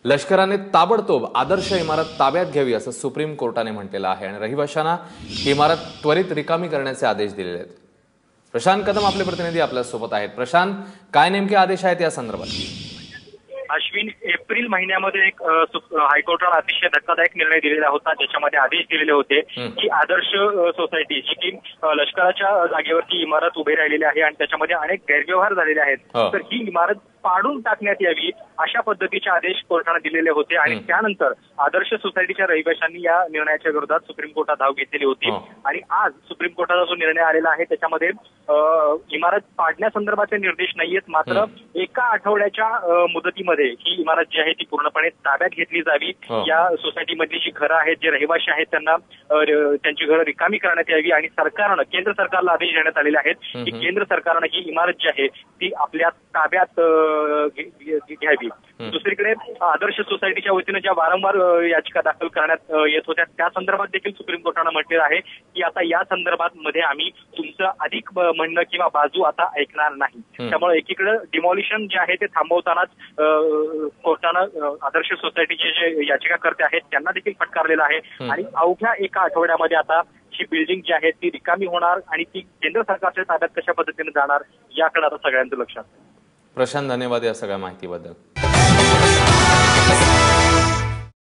लष्कराने ताबडतोब आदर्श इमारत ताब्यात घ्यावी असं सुप्रीम कोर्टाने म्हटलेलं आहे आणि रहिवाशांना ही इमारत त्वरित रिकामी करण्याचे आदेश दिलेले आहेत। प्रशांत कदम आपले प्रतिनिधी आपल्या सोबत आहेत। प्रशांत, काय नेमके आदेश आहेत या संदर्भात? अश्विन, एप्रिल महिन्यामध्ये एक हायकोर्टाने अतिशय धक्कादायक निर्णय दिलेला होता, ज्याच्यामध्ये आदेश दिलेले होते की आदर्श सोसायटी जी की लष्कराच्या जागेवरती इमारत उभी राहिलेली आहे आणि त्याच्यामध्ये अनेक गैरव्यवहार झालेले आहेत, तर ही इमारत पाडून टाकण्यात यावी अशा पद्धतीचे आदेश कोर्टाने दिलेले होते। आणि त्यानंतर आदर्श सोसायटीच्या रहिवाशांनी या निर्णयाच्या विरोधात सुप्रीम कोर्टात धाव घेतलेली होती आणि आज सुप्रीम कोर्टाचा जो निर्णय आलेला आहे त्याच्यामध्ये इमारत पाडण्यासंदर्भाचे निर्देश नाहीयेत, मात्र एका आठवड्याच्या मुदतीमध्ये ही इमारत जी आहे ती पूर्णपणे ताब्यात घेतली जावी। या सोसायटीमधली जी घरं आहेत, जे रहिवाशी आहेत, त्यांना त्यांची घरं रिकामी करण्यात यावी आणि सरकारनं, केंद्र सरकारला आदेश देण्यात आलेले आहेत की केंद्र सरकारनं ही इमारत जी आहे ती आपल्या ताब्यात घ्यावी। दुसरीकडे आदर्श सोसायटीच्या वतीनं ज्या वारंवार याचिका दाखल करण्यात येत होत्या त्या संदर्भात देखील सुप्रीम कोर्टानं म्हटलेलं आहे की आता या संदर्भात मध्ये आम्ही तुमचं अधिक म्हणणं किंवा बाजू आता ऐकणार नाही। त्यामुळे एकीकडे डिमॉलिशन जे आहे ते थांबवतानाच कोर्टानं आदर्श सोसायटीचे जे याचिकाकर्ते आहेत त्यांना देखील फटकारलेलं आहे आणि अवघ्या एका आठवड्यामध्ये आता ही बिल्डिंग जी आहे ती रिकामी होणार आणि ती केंद्र सरकारच्या ताब्यात कशा पद्धतीने जाणार याकडे आता सगळ्यांचं लक्ष आहे। प्रशांत, धन्यवाद या सगळ्या माहितीबद्दल।